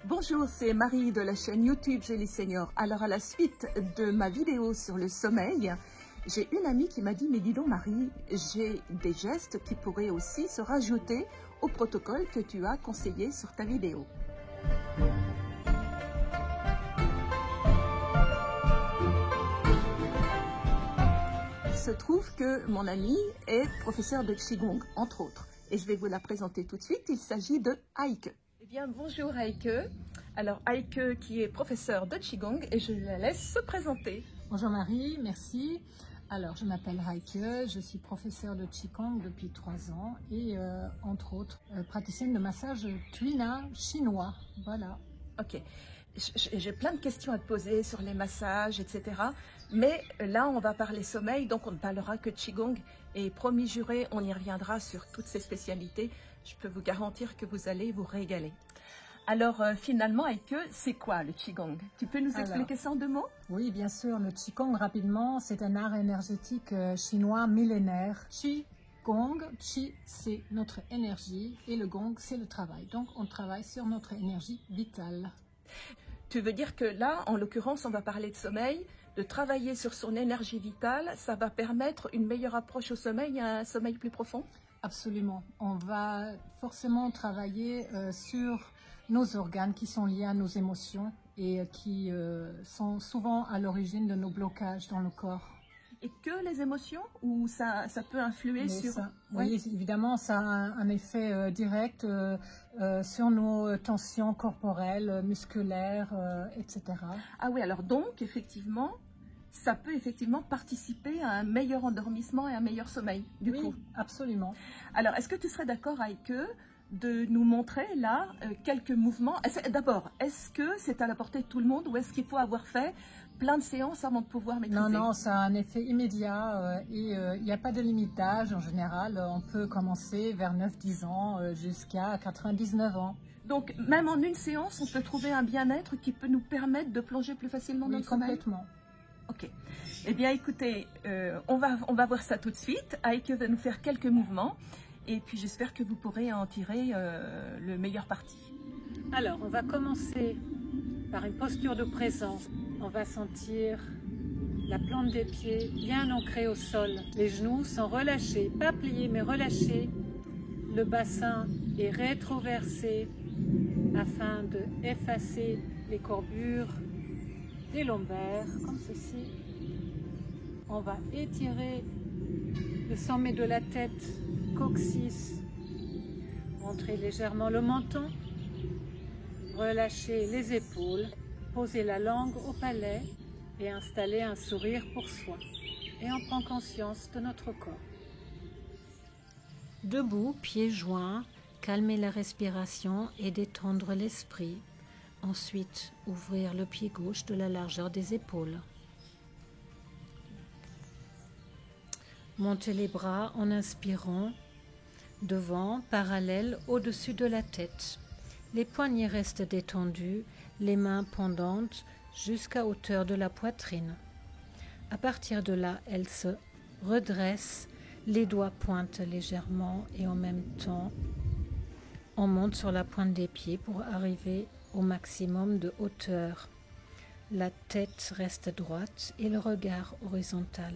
Bonjour, c'est Marie de la chaîne YouTube Gélie Senior. Alors à la suite de ma vidéo sur le sommeil, j'ai une amie qui m'a dit « Mais dis donc Marie, j'ai des gestes qui pourraient aussi se rajouter au protocole que tu as conseillé sur ta vidéo. » Il se trouve que mon amie est professeure de Qigong, entre autres. Et je vais vous la présenter tout de suite. Il s'agit de Heike. Eh bien, bonjour Heike. Alors Heike qui est professeure de Qigong et je la laisse se présenter. Bonjour Marie, merci. Alors, je m'appelle Heike, je suis professeure de Qigong depuis 3 ans et entre autres praticienne de massage Tuina chinois. Voilà. Ok. J'ai plein de questions à te poser sur les massages, etc. Mais là, on va parler sommeil, donc on ne parlera que de Qigong. Et promis juré, on y reviendra sur toutes ces spécialités. Je peux vous garantir que vous allez vous régaler. Alors finalement, Heike, c'est quoi le Qigong? Tu peux nous expliquer ça en 2 mots? Oui, bien sûr. Le Qigong, rapidement, c'est un art énergétique chinois millénaire. Qigong, Qi, c'est notre énergie et le Gong, c'est le travail. Donc, on travaille sur notre énergie vitale. Tu veux dire que là, en l'occurrence, on va parler de sommeil, de travailler sur son énergie vitale, ça va permettre une meilleure approche au sommeil, un sommeil plus profond? Absolument. On va forcément travailler sur nos organes qui sont liés à nos émotions et qui sont souvent à l'origine de nos blocages dans le corps. Et que les émotions ou ça peut influer sur... Oui, évidemment, ça a un effet direct sur nos tensions corporelles, musculaires, etc. Ah oui, alors donc, effectivement, ça peut effectivement participer à un meilleur endormissement et un meilleur sommeil, du coup. Oui, absolument. Alors, est-ce que tu serais d'accord avec eux de nous montrer là quelques mouvements? D'abord, est-ce que c'est à la portée de tout le monde ou est-ce qu'il faut avoir fait plein de séances avant de pouvoir maîtriser? Non, non, ça a un effet immédiat et il n'y a pas de limite d'âge en général. On peut commencer vers 9-10 ans jusqu'à 99 ans. Donc, même en une séance, on peut trouver un bien-être qui peut nous permettre de plonger plus facilement dans le sommeil? Complètement. Ok. Eh bien, écoutez, on va voir ça tout de suite. Heike va nous faire quelques mouvements. Et puis, j'espère que vous pourrez en tirer le meilleur parti. Alors, on va commencer par une posture de présence. On va sentir la plante des pieds bien ancrée au sol. Les genoux sont relâchés, pas pliés, mais relâchés. Le bassin est rétroversé afin de effacer les courbures des lombaires, comme ceci. On va étirer le sommet de la tête, coccyx, montrer légèrement le menton, relâcher les épaules, poser la langue au palais et installer un sourire pour soi. Et on prend conscience de notre corps. Debout, pieds joints, calmer la respiration et détendre l'esprit. Ensuite, ouvrir le pied gauche de la largeur des épaules. Montez les bras en inspirant, devant, parallèle au-dessus de la tête. Les poignets restent détendus, les mains pendantes jusqu'à hauteur de la poitrine. À partir de là, elles se redressent, les doigts pointent légèrement et en même temps, on monte sur la pointe des pieds pour arriver au maximum de hauteur. La tête reste droite et le regard horizontal.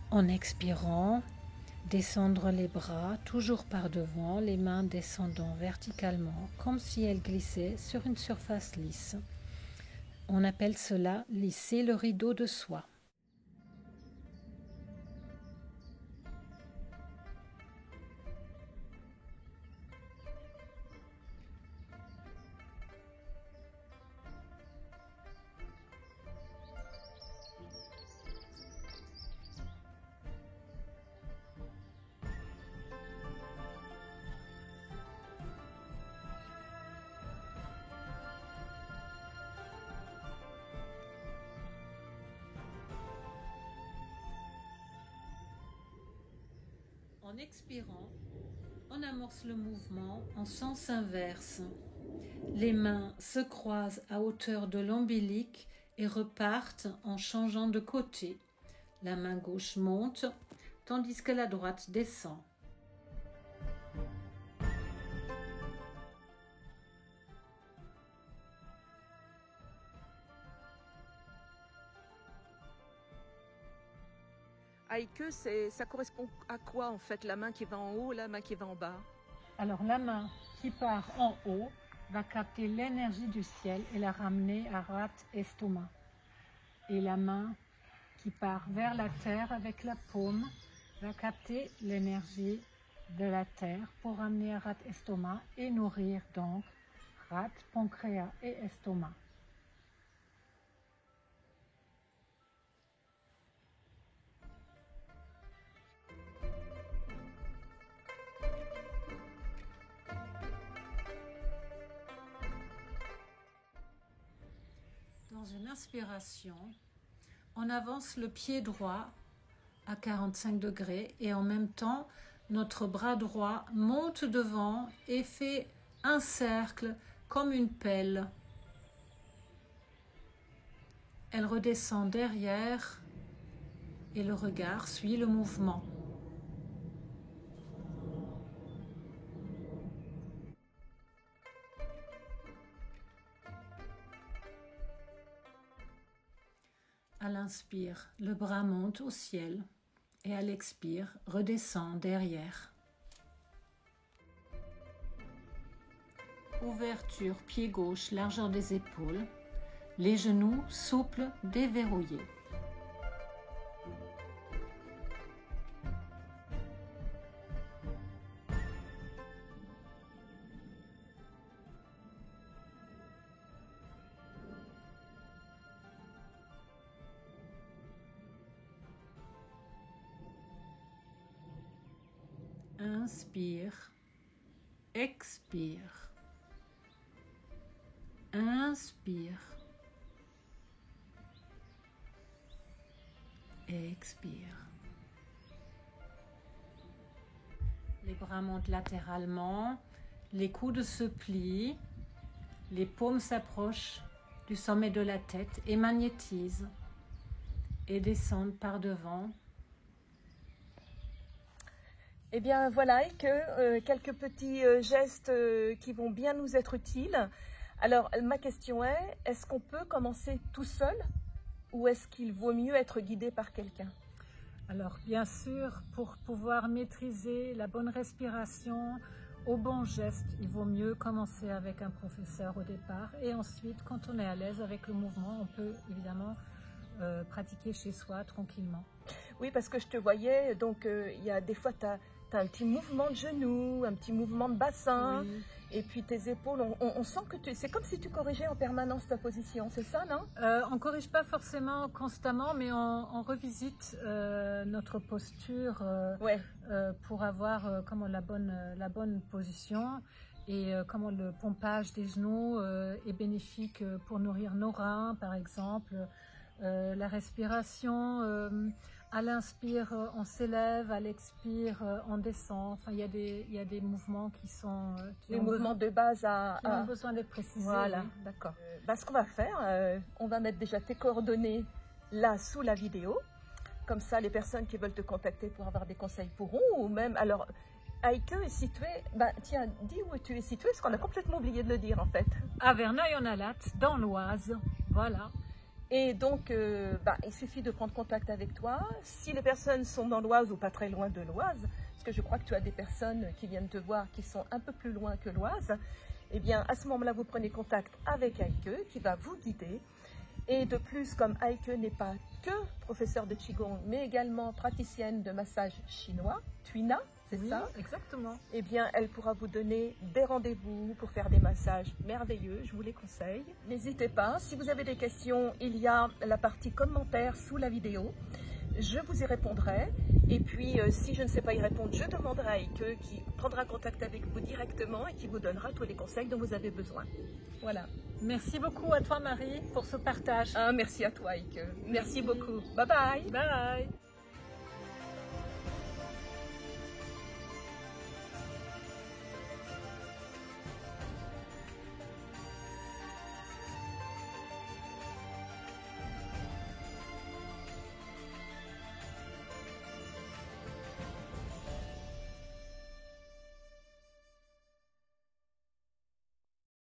En expirant, descendre les bras, toujours par devant, les mains descendant verticalement, comme si elles glissaient sur une surface lisse. On appelle cela lisser le rideau de soie. En expirant, on amorce le mouvement en sens inverse. Les mains se croisent à hauteur de l'ombilic et repartent en changeant de côté. La main gauche monte, tandis que la droite descend. Heike, ça correspond à quoi en fait, la main qui va en haut, la main qui va en bas? Alors la main qui part en haut va capter l'énergie du ciel et la ramener à Rat Estomac. Et la main qui part vers la terre avec la paume va capter l'énergie de la terre pour ramener à Rat Estomac et nourrir donc Rat, pancréas et estomac. Dans une inspiration, on avance le pied droit à 45 degrés et en même temps, notre bras droit monte devant et fait un cercle comme une pelle. Elle redescend derrière et le regard suit le mouvement. À l'inspire, le bras monte au ciel et à l'expire, redescend derrière. Ouverture, pied gauche, largeur des épaules, les genoux souples, déverrouillés. Inspire, expire, inspire, expire. Les bras montent latéralement, les coudes se plient, les paumes s'approchent du sommet de la tête et magnétisent et descendent par devant. Eh bien voilà, et que quelques petits gestes qui vont bien nous être utiles. Alors ma question est-ce qu'on peut commencer tout seul ou est-ce qu'il vaut mieux être guidé par quelqu'un? Alors bien sûr, pour pouvoir maîtriser la bonne respiration, au bon geste, il vaut mieux commencer avec un professeur au départ et ensuite, quand on est à l'aise avec le mouvement, on peut évidemment pratiquer chez soi tranquillement. Oui, parce que je te voyais, donc il y a des fois tu as un petit mouvement de genou, un petit mouvement de bassin, oui. Et puis tes épaules, on sent que c'est comme si tu corrigeais en permanence ta position, c'est ça, non? On ne corrige pas forcément constamment, mais on revisite notre posture ouais. Pour avoir comment la bonne position et comment le pompage des genoux est bénéfique pour nourrir nos reins, par exemple. La respiration, à l'inspire, on s'élève, à l'expire, on descend. Enfin, il y a des mouvements qui sont... des mouvements de base qui ont besoin d'être précisés. Voilà, oui. D'accord. Ce qu'on va faire, on va mettre déjà tes coordonnées là sous la vidéo. Comme ça, les personnes qui veulent te contacter pour avoir des conseils pourront, ou même... Alors, Heike est situé... tiens, dis où tu es situé, parce qu'on a complètement oublié de le dire, en fait. À Verneuil-en-Alatte, dans l'Oise. Voilà. Et donc, il suffit de prendre contact avec toi. Si les personnes sont dans l'Oise ou pas très loin de l'Oise, parce que je crois que tu as des personnes qui viennent te voir qui sont un peu plus loin que l'Oise, eh bien, à ce moment-là, vous prenez contact avec Heike qui va vous guider. Et de plus, comme Heike n'est pas que professeure de Qigong, mais également praticienne de massage chinois, Tuina, c'est oui, ça? Exactement. Eh bien, elle pourra vous donner des rendez-vous pour faire des massages merveilleux, je vous les conseille. N'hésitez pas, si vous avez des questions, il y a la partie commentaires sous la vidéo. Je vous y répondrai. Et puis, si je ne sais pas y répondre, je demanderai à Heike qui prendra contact avec vous directement et qui vous donnera tous les conseils dont vous avez besoin. Voilà. Merci beaucoup à toi, Marie, pour ce partage. Merci à toi, Heike. Merci beaucoup. Bye bye. Bye.